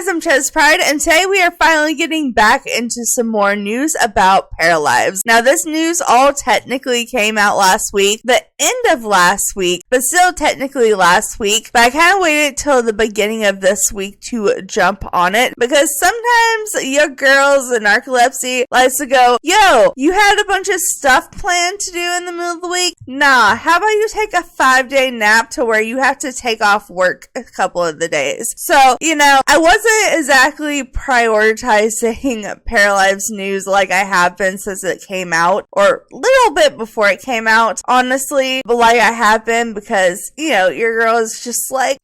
guys, I'm ChezPride, and today we are finally getting back into some more news about PARALIVES. Now, this news all technically came out last week, the end of last week, but still technically last week, but I kind of waited till the beginning of this week to jump on it, because sometimes your girls in narcolepsy likes to go, yo, you had a bunch of stuff planned to do in the middle of the week? Nah, how about you take a 5-day nap to where you have to take off work a couple of the days? So, you know, I wasn't exactly prioritizing PARALIVES news like I have been since it came out, or a little bit before it came out, honestly, but like I have been because, you know, your girl is just like,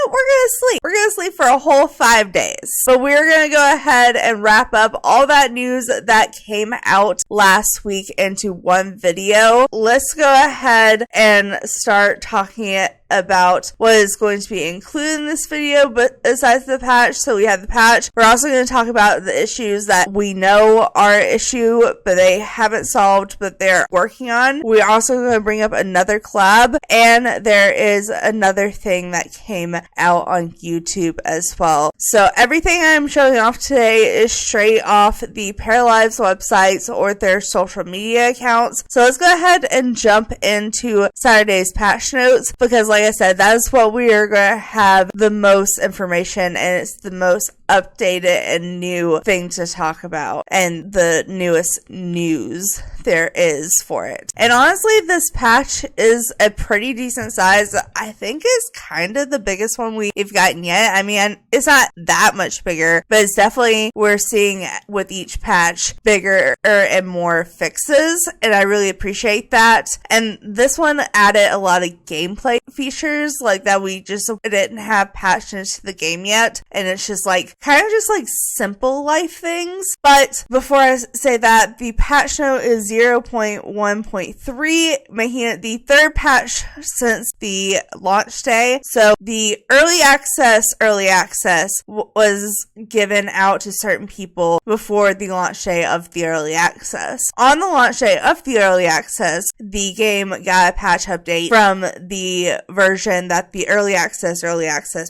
we're gonna sleep. We're gonna sleep for a whole 5 days. But we're gonna go ahead and wrap up all that news that came out last week into one video. Let's go ahead and start talking about what is going to be included in this video, but besides the patch. So we have the patch. We're also going to talk about the issues that we know are an issue, but they haven't solved, but they're working on. We're also going to bring up another collab, and there is another thing that came out on YouTube as well. So everything I'm showing off today is straight off the PARALIVES websites or their social media accounts. So let's go ahead and jump into Saturday's patch notes, because like I said, that is what we are going to have the most information, and it's the most updated and new thing to talk about, and the newest news there is for it. And honestly, this patch is a pretty decent size. I think it's kind of the biggest one we've gotten yet. I mean, it's not that much bigger, but it's definitely, we're seeing with each patch bigger and more fixes, and I really appreciate that. And this one added a lot of gameplay features like that we just didn't have patched into the game yet, and it's just like kind of just like simple life things. But before I say that, the patch note is 0.1.3, making it the third patch since the launch day. So the early access was given out to certain people before the launch day of the early access. On the launch day of the early access, the game got a patch update from the version that the early access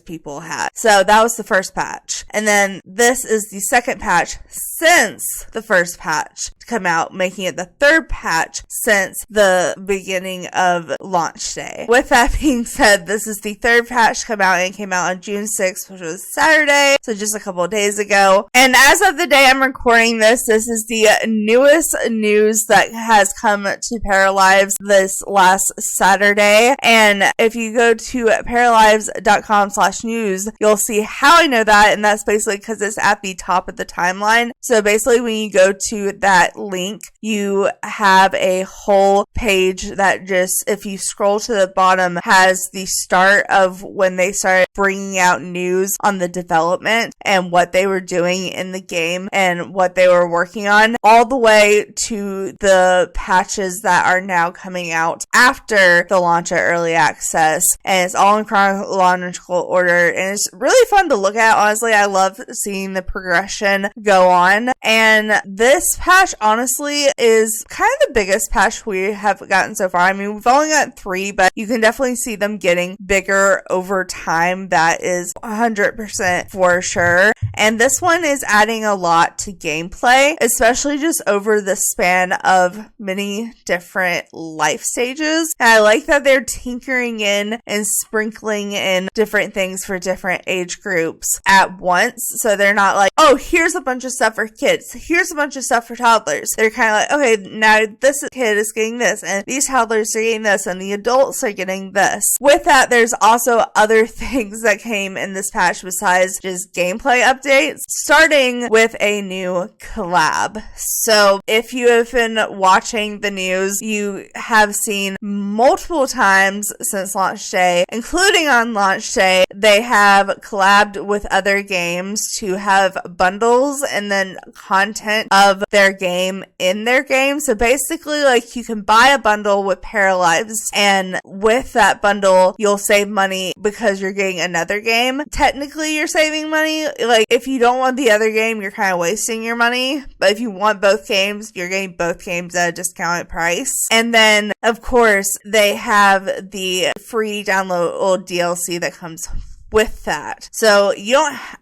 people had. So that was the first patch. And then this is the second patch since the first patch to come out, making it the third patch since the beginning of launch day. With that being said, this is the third patch to come out, and it came out on June 6th, which was Saturday, so just a couple of days ago. And as of the day I'm recording this is the newest news that has come to PARALIVES this last Saturday. And if you go to paralives.com/news, you'll see how I know that, and that's basically because it's at the top of the timeline. So basically when you go to that link, you have a whole page that just, if you scroll to the bottom, has the start of when they started bringing out news on the development and what they were doing in the game and what they were working on, all the way to the patches that are now coming out after the launch of early access. And it's all in chronological order, and it's really fun to look at. Honestly, I love seeing the progression go on. And this patch honestly is kind of the biggest patch we have gotten so far. I mean, we've only got 3, but you can definitely see them getting bigger over time. That is 100% for sure. And this one is adding a lot to gameplay, especially just over the span of many different life stages. And I like that they're tinkering in and sprinkling in different things for different age groups at once. So they're not like, oh, here's a bunch of stuff for kids, here's a bunch of stuff for toddlers. They're kind of like, okay, now this kid is getting this, and these toddlers are getting this, and the adults are getting this. With that, there's also other things that came in this patch besides just gameplay updates, starting with a new collab. So if you have been watching the news, you have seen multiple times since launch day, including on launch day, they have collabed with other games to have bundles and then content of their game in their game. So basically, like, you can buy a bundle with PARALIVES, and with that bundle, you'll save money because you're getting another game. Technically, you're saving money. Like, if you don't want the other game, you're kind of wasting your money. But if you want both games, you're getting both games at a discounted price. And then, of course, they have the free downloadable DLC that comes with that. So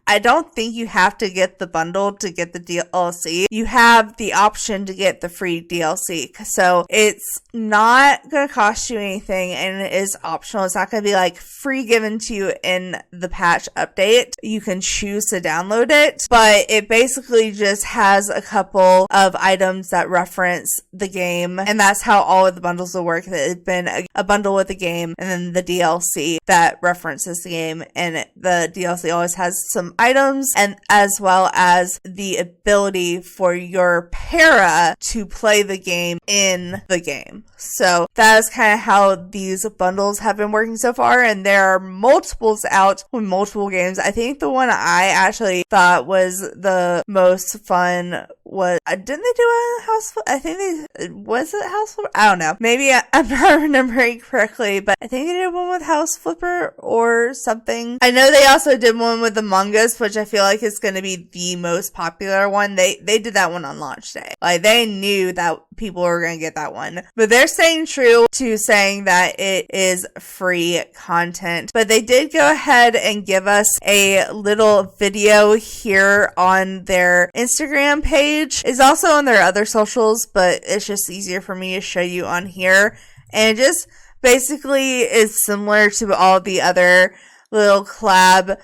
I don't think you have to get the bundle to get the DLC. You have the option to get the free DLC. So it's not going to cost you anything and it is optional. It's not going to be like free given to you in the patch update. You can choose to download it, but it basically just has a couple of items that reference the game, and that's how all of the bundles will work. It's been a bundle with the game and then the DLC that references the game, and the DLC always has some items and as well as the ability for your para to play the game in the game. So that is kind of how these bundles have been working so far, and there are multiples out with multiple games. I think the one I actually thought was the most fun was, didn't they do a house flip? I think was it house flipper? I don't know. Maybe I'm not remembering correctly, but I think they did one with house flipper or something. I know they also did one with Among Us, which I feel like is going to be the most popular one. They did that one on launch day. Like, they knew that people were going to get that one, but they're staying true to saying that it is free content. But they did go ahead and give us a little video here on their Instagram page. It's also on their other socials, but it's just easier for me to show you on here. And it just basically is similar to all the other little collab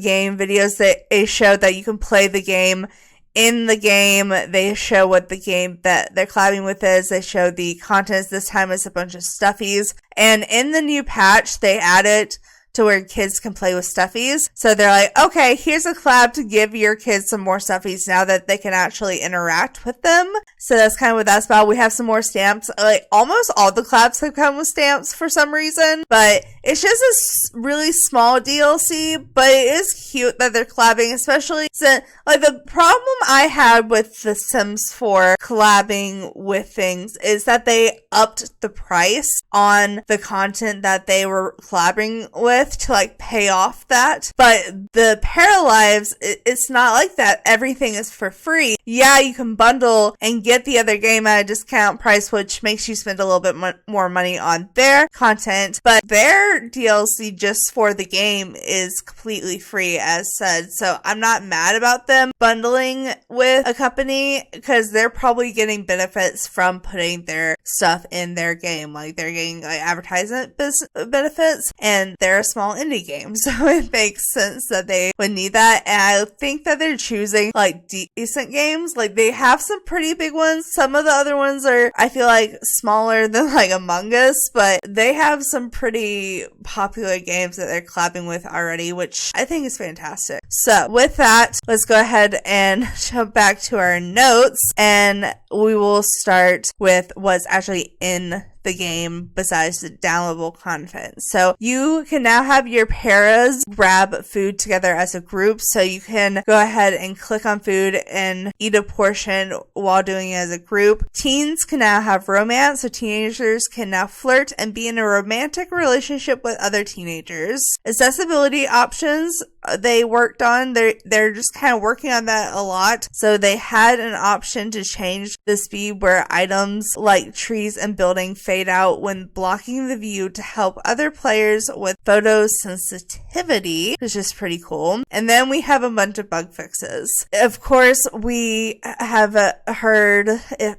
game videos that they show that you can play the game. In the game, they show what the game that they're collabing with is. They show the contents. This time it's a bunch of stuffies. And in the new patch, they added to where kids can play with stuffies. So they're like, okay, here's a collab to give your kids some more stuffies now that they can actually interact with them. So that's kind of what that's about. We have some more stamps. Like, almost all the collabs have come with stamps for some reason, but it's just a really small DLC, but it is cute that they're collabing, especially since, like, the problem I had with The Sims 4 collabing with things is that they upped the price on the content that they were collabing with to, like, pay off that. But the PARALIVES, it's not like that. Everything is for free. Yeah, you can bundle and get the other game at a discount price, which makes you spend a little bit more money on their content, but their DLC just for the game is completely free, as said. So I'm not mad about them bundling with a company, because they're probably getting benefits from putting their stuff in their game. Like, they're getting, like, advertisement benefits, and they're a small indie game, so it makes sense that they would need that. And I think that they're choosing, like, decent games. Like, they have some pretty big ones. Some of the other ones are, I feel like, smaller than, like, Among Us, but they have some pretty popular games that they're collabing with already, which I think is fantastic. So with that, let's go ahead and jump back to our notes, and we will start with what's actually in the game besides the downloadable content. So you can now have your paras grab food together as a group. So you can go ahead and click on food and eat a portion while doing it as a group. Teens can now have romance. So teenagers can now flirt and be in a romantic relationship with other teenagers. Accessibility options they worked on. They're just kind of working on that a lot. So they had an option to change the speed where items like trees and buildings fade out when blocking the view to help other players with photosensitivity, which is pretty cool. And then we have a bunch of bug fixes. Of course, we have heard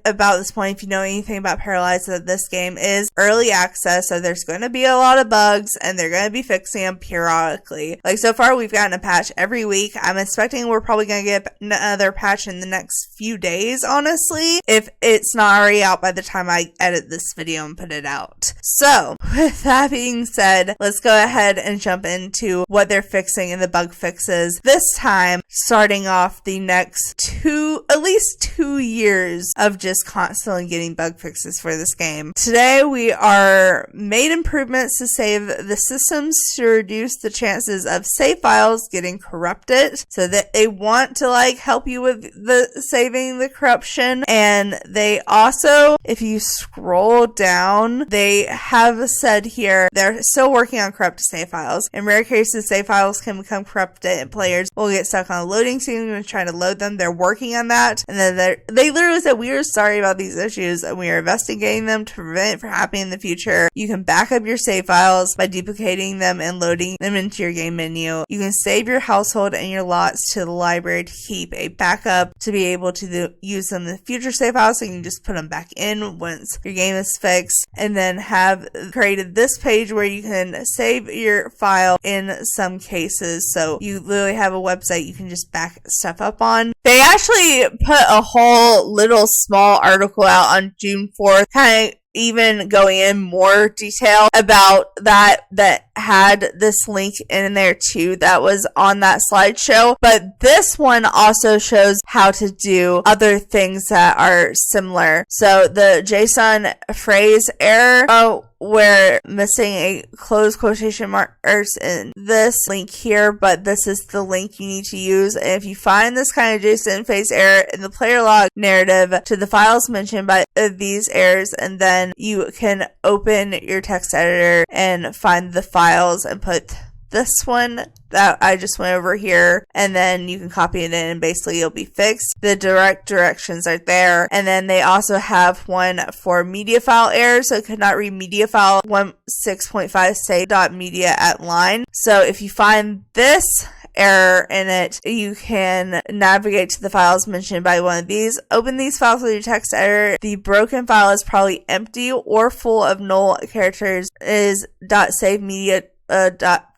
about this point, if you know anything about PARALIVES, that this game is early access, so there's going to be a lot of bugs, and they're going to be fixing them periodically. Like, so far, we've gotten a patch every week. I'm expecting we're probably going to get another patch in the next few days, honestly, if it's not already out by the time I edit this video and put it out. So, with that being said, let's go ahead and jump into what they're fixing in the bug fixes. This time, starting off the next at least 2 years of just constantly getting bug fixes for this game. Today, we are made improvements to save the systems to reduce the chances of save file files getting corrupted, so that they want to like help you with the saving the corruption. And they also, if you scroll down, they have said here they're still working on corrupted save files. In rare cases, save files can become corrupted and players will get stuck on a loading screen when trying to load them. They're working on that. And then they literally said, we are sorry about these issues and we are investigating them to prevent it from happening in the future. You can back up your save files by duplicating them and loading them into your game menu. You can save your household and your lots to the library to keep a backup to be able to use them in the future save files, so you can just put them back in once your game is fixed. And then have created this page where you can save your file in some cases, so you literally have a website you can just back stuff up on. They actually put a whole little small article out on June 4th, kind of even going in more detail about that had this link in there too that was on that slideshow. But this one also shows how to do other things that are similar. So the JSON phrase error, we're missing a close quotation marks in this link here, but this is the link you need to use. And if you find this kind of JSON phrase error in the player log narrative to the files mentioned by these errors, and then you can open your text editor and find the files and put this one that I just went over here, and then you can copy it in and basically it'll be fixed. The direct directions are there, and then they also have one for media file errors, so it could not read media file 16.5 say.media at line. So if you find this error in it, you can navigate to the files mentioned by one of these. Open these files with your text editor. The broken file is probably empty or full of null characters. It is .savemedia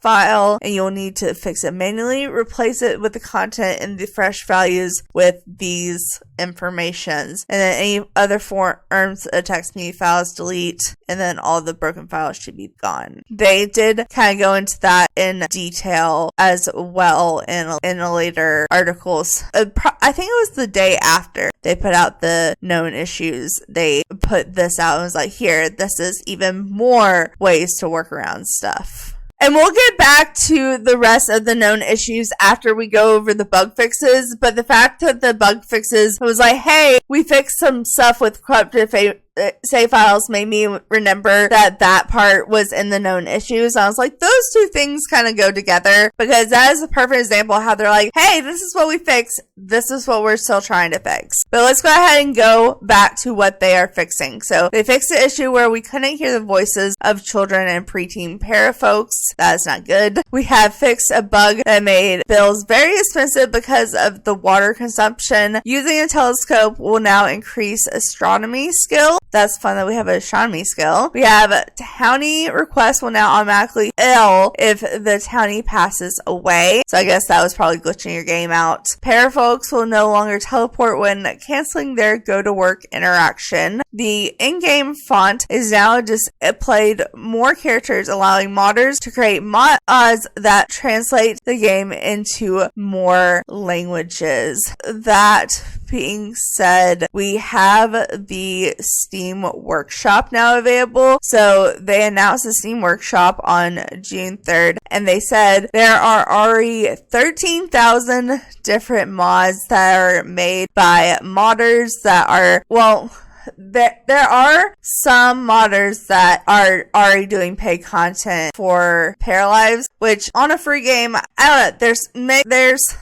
file, and you'll need to fix it manually. Replace it with the content and the fresh values with these informations, and then any other forms of text media files delete, and then all the broken files should be gone. They did kind of go into that in detail as well in later articles. I think it was the day after they put out the known issues, they put this out and was like, here, this is even more ways to work around stuff. And we'll get back to the rest of the known issues after we go over the bug fixes. But the fact that the bug fixes was like, hey, we fixed some stuff with corrupted save files made me remember that part was in the known issues. I was like, those two things kind of go together, because that is a perfect example of how they're like, hey, this is what we fixed. This is what we're still trying to fix. But let's go ahead and go back to what they are fixing. So they fixed the issue where we couldn't hear the voices of children and preteen para folks. That is not good. We have fixed a bug that made bills very expensive because of the water consumption. Using a telescope will now increase astronomy skill. That's fun that we have an astronomy skill. We have townie requests will now automatically ill if the townie passes away. So I guess that was probably glitching your game out. Para folks will no longer teleport when canceling their go to work interaction. The in-game font is now displayed more characters, allowing modders to create mods that translate the game into more languages. That being said, we have the Steam Workshop now available. So they announced the Steam Workshop on June 3rd, and they said there are already 13,000 different mods that are made by modders that are, well, there are some modders that are already doing paid content for PARALIVES, which on a free game, I don't know,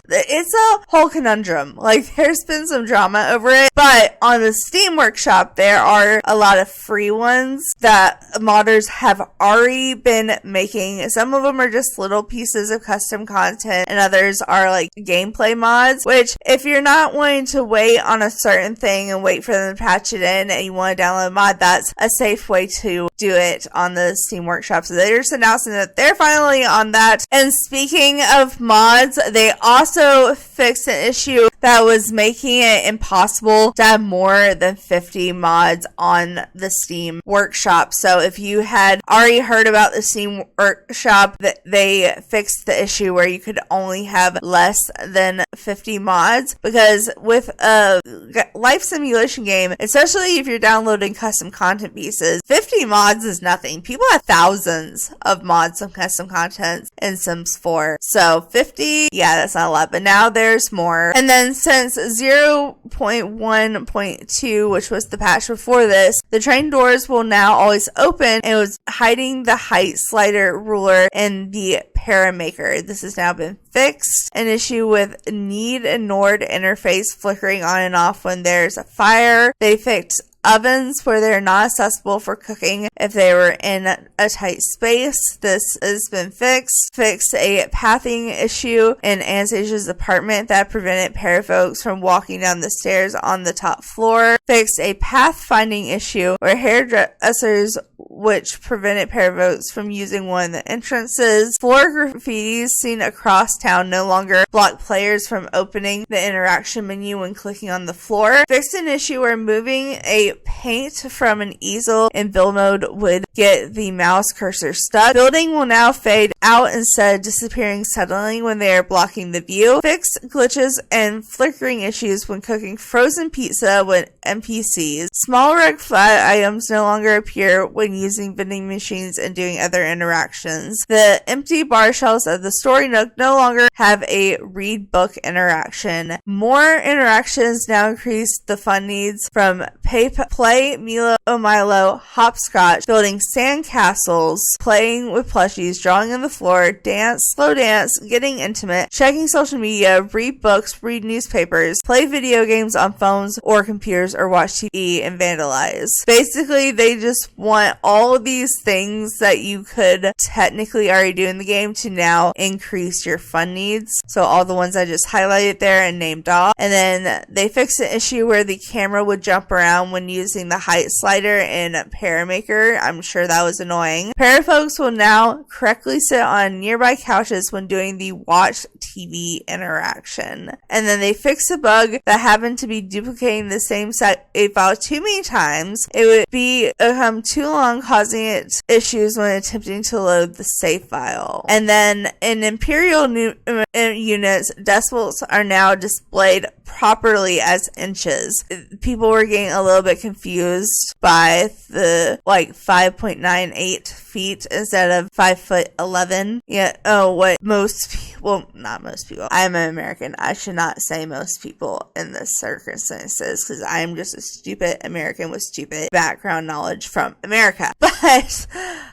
it's a whole conundrum. Like, there's been some drama over it, but on the Steam Workshop, there are a lot of free ones that modders have already been making. Some of them are just little pieces of custom content, and others are like gameplay mods, which if you're not wanting to wait on a certain thing and wait for them to patch it in, and you want to download a mod, that's a safe way to do it on the Steam Workshop. So they're just announcing that they're finally on that. And speaking of mods, they also fixed an issue that was making it impossible to have more than 50 mods on the Steam Workshop. So if you had already heard about the Steam Workshop, they fixed the issue where you could only have less than 50 mods, because with a life simulation game, especially if you're downloading custom content pieces, 50 mods mods is nothing. People have thousands of mods and custom content in Sims 4. So 50, yeah, that's not a lot, but now there's more. And then since 0.1.2, which was the patch before this, the train doors will now always open, and it was hiding the height slider ruler in the Paramaker. This has now been fixed. An issue with need and Nord interface flickering on and off when there's a fire. They fixed ovens where they're not accessible for cooking if they were in a tight space. This has been fixed. Fixed a pathing issue in Anastasia's apartment that prevented parafolks from walking down the stairs on the top floor. Fixed a pathfinding issue where hairdressers which prevented parafolks from using one of the entrances. Floor graffitis seen across town no longer block players from opening the interaction menu when clicking on the floor. Fixed an issue where moving a paint from an easel in build mode would get the mouse cursor stuck. Building will now fade out instead of disappearing suddenly when they are blocking the view. Fixed glitches and flickering issues when cooking frozen pizza with NPCs. Small red flat items no longer appear when using vending machines and doing other interactions. The empty bar shelves of the story nook no longer have a read book interaction. More interactions now increase the fun needs from play, Milo, Milo, hopscotch, building sand castles, playing with plushies, drawing on the floor, dance, slow dance, getting intimate, checking social media, read books, read newspapers, play video games on phones or computers, or watch TV and vandalize. Basically, they just want all of these things that you could technically already do in the game to now increase your fun needs. So all the ones I just highlighted there and named off. And then they fixed an issue where the camera would jump around when using the height slider in Paramaker. I'm sure that was annoying. Parafolks will now correctly sit on nearby couches when doing the watch TV interaction. And then they fixed a bug that happened to be duplicating the same save file too many times. It would become too long, causing it issues when attempting to load the save file. And then in Imperial units, decimals are now displayed properly as inches. People were getting a little bit confused by the 5.98 feet instead of 5'11". Yeah. Oh, what most people, well, not most people. I'm an American. I should not say most people in this circumstances because I am just a stupid American with stupid background knowledge from America. But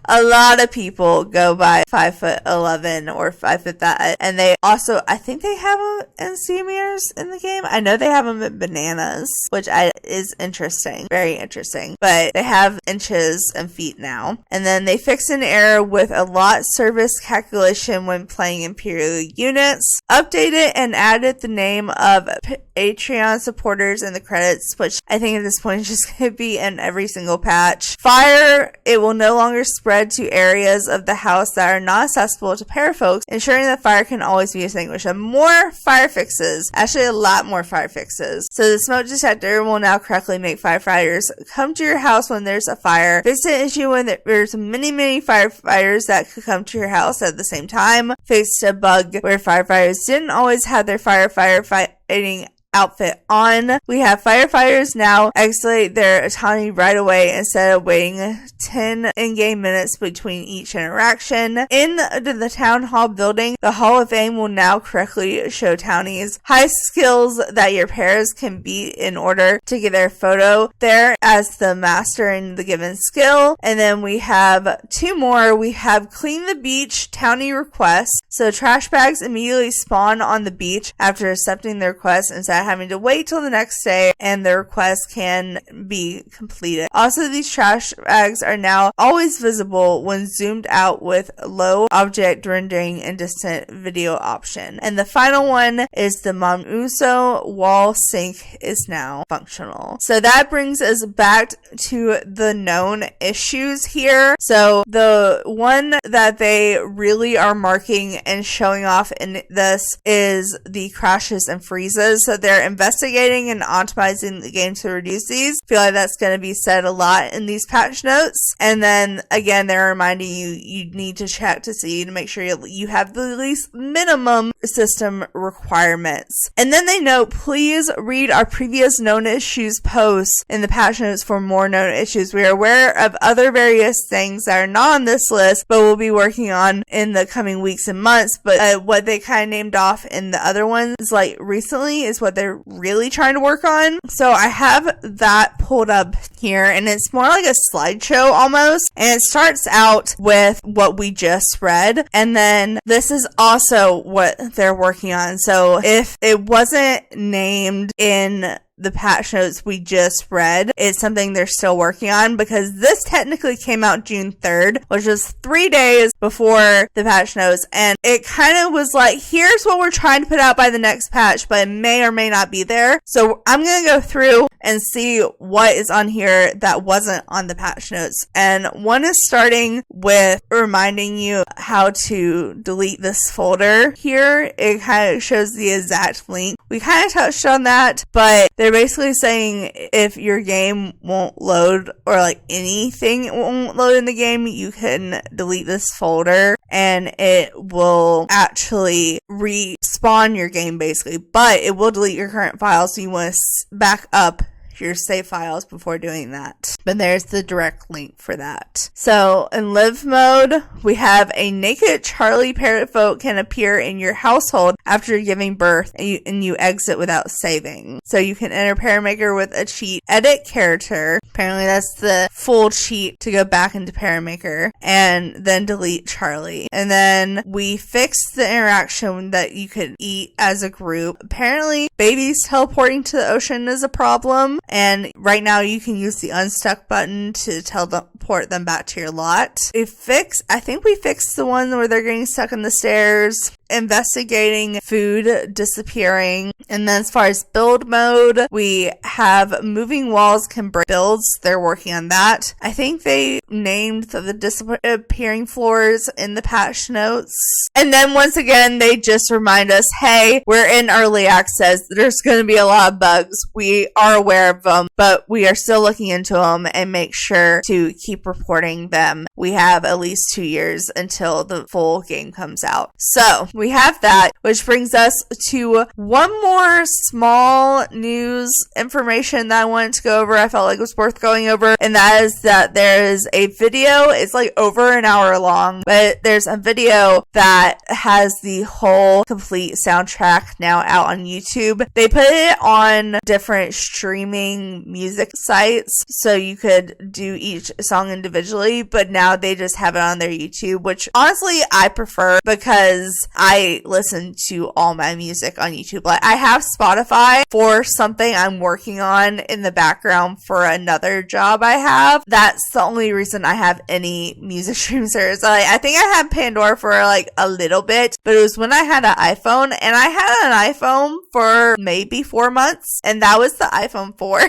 a lot of people go by 5'11" or 5 foot that, and they also, I think they have them in centimeters in the game. I know they have them in bananas, which is interesting, very interesting. But they have inches and feet now. And then they fixed an error with a lot service calculation when playing Imperial units. Updated and added the name of Patreon supporters in the credits, which I think at this point is just going to be in every single patch. Fire, it will no longer spread to areas of the house that are not accessible to parafolks, ensuring that fire can always be extinguished. And more fire fixes, actually a lot more fire fixes. So the smoke detector will now correctly make firefighters come to your house when there's a fire. Fix an issue when there's many firefighters that could come to your house at the same time. Fixed a bug where firefighters didn't always have their firefighting outfit on. We have firefighters now exit their autonomy right away instead of waiting 10 in-game minutes between each interaction. In the town hall building, the Hall of Fame will now correctly show townies high skills that your pairs can beat in order to get their photo there as the master in the given skill. And then we have two more. We have clean the beach townie requests. So trash bags immediately spawn on the beach after accepting the request instead of having to wait till the next day and the request can be completed. Also, these trash bags are now always visible when zoomed out with low object rendering and distant video option. And the final one is the Mamuso wall sink is now functional. So that brings us back to the known issues here. So the one that they really are marking and showing off in this is the crashes and freezes. So they're investigating and optimizing the game to reduce these. I feel like that's going to be said a lot in these patch notes. And then again, they're reminding you need to check to see to make sure you have the least minimum system requirements. And then they note, please read our previous known issues posts in the patch notes for more known issues. We are aware of other various things that are not on this list, but we'll be working on in the coming weeks and months. But what they kind of named off in the other ones, like recently, is what they're really trying to work on. So I have that pulled up here, and it's more like a slideshow almost. And it starts out with what we just read, and then this is also what they're working on. So if it wasn't named in the patch notes we just read, it's something they're still working on, because this technically came out June 3rd, which was 3 days before the patch notes, and it kind of was like, here's what we're trying to put out by the next patch, but it may or may not be there. So I'm going to go through and see what is on here that wasn't on the patch notes. And one is starting with reminding you how to delete this folder. Here it kind of shows the exact link. We kind of touched on that, but they're basically saying if your game won't load, or like anything won't load in the game, you can delete this folder and it will actually respawn your game basically, but it will delete your current files, so you want to back up your save files before doing that. But there's the direct link for that. So in live mode, we have a naked Charlie parrot folk can appear in your household after giving birth, and you exit without saving. So you can enter Paramaker with a cheat, edit character. Apparently that's the full cheat to go back into Paramaker, and then delete Charlie. And then we fixed the interaction that you could eat as a group. Apparently babies teleporting to the ocean is a problem, and right now you can use the unstuck button to teleport them back to your lot. I think we fixed the one where they're getting stuck on the stairs, investigating food disappearing. And then as far as build mode, we have moving walls can break builds. They're working on that. I think they named the disappearing floors in the patch notes. And then once again, they just remind us, hey, we're in early access. There's going to be a lot of bugs. We are aware of them, but we are still looking into them and make sure to keep reporting them. We have at least 2 years until the full game comes out. So we have that, which brings us to one more small news information that I wanted to go over. I felt like it was worth going over, and that is that there is a video. It's like over an hour long, but there's a video that has the whole complete soundtrack now out on YouTube. They put it on different streaming music sites, so you could do each song individually, but now they just have it on their YouTube, which honestly I prefer, because I listen to all my music on YouTube. Like, I have Spotify for something I'm working on in the background for another job I have. That's the only reason I have any music streaming service. I think I had Pandora for like a little bit, but it was when I had an iPhone, and I had an iPhone for maybe 4 months, and that was the iPhone 4.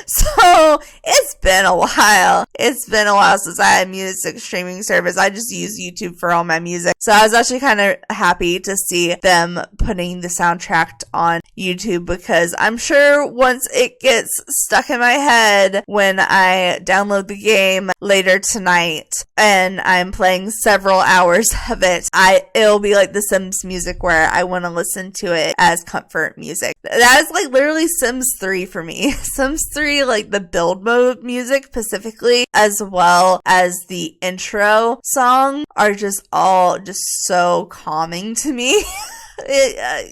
So it's been a while. It's been a while since I had a music streaming service. I just use YouTube for all my music. So I was actually kind of happy to see them putting the soundtrack on YouTube, because I'm sure once it gets stuck in my head when I download the game later tonight and I'm playing several hours of it, it'll be like the Sims music where I want to listen to it as comfort music. That is like literally Sims 3 for me. Sims 3, like the build mode music specifically, as well as the intro song, are just all just so calming to me.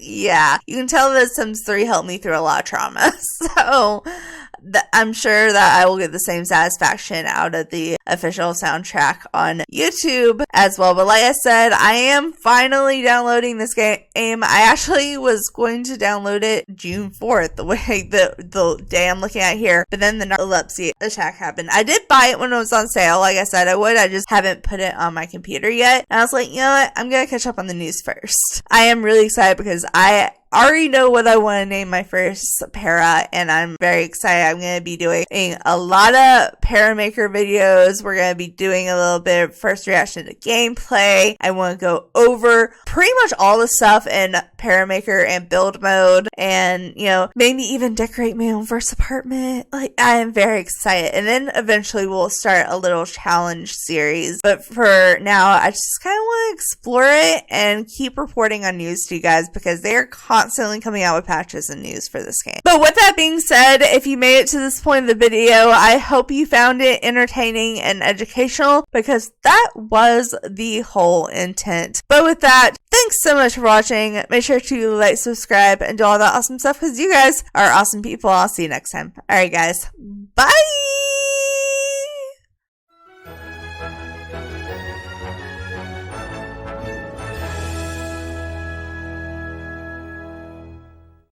Yeah, you can tell that Sims 3 helped me through a lot of trauma. So I'm sure that I will get the same satisfaction out of the official soundtrack on YouTube as well. But like I said, I am finally downloading this game. I actually was going to download it June 4th, the way the day I'm looking at here, but then the narcolepsy attack happened. I did buy it when it was on sale. Like I said, I would. I just haven't put it on my computer yet. And I was like, you know what? I'm going to catch up on the news first. I am really excited because I already know what I want to name my first para, and I'm very excited. I'm going to be doing a lot of Paramaker videos. We're going to be doing a little bit of first reaction to gameplay. I want to go over pretty much all the stuff in Paramaker and build mode, and, you know, maybe even decorate my own first apartment. Like, I am very excited. And then eventually we'll start a little challenge series. But for now, I just kind of want to explore it and keep reporting on news to you guys, because they are constantly coming out with patches and news for this game. But with that being said, if you made it to this point of the video, I hope you found it entertaining and educational, because that was the whole intent. But with that, thanks so much for watching. Make sure to like, subscribe, and do all that awesome stuff, because you guys are awesome people. I'll see you next time. Alright guys, bye!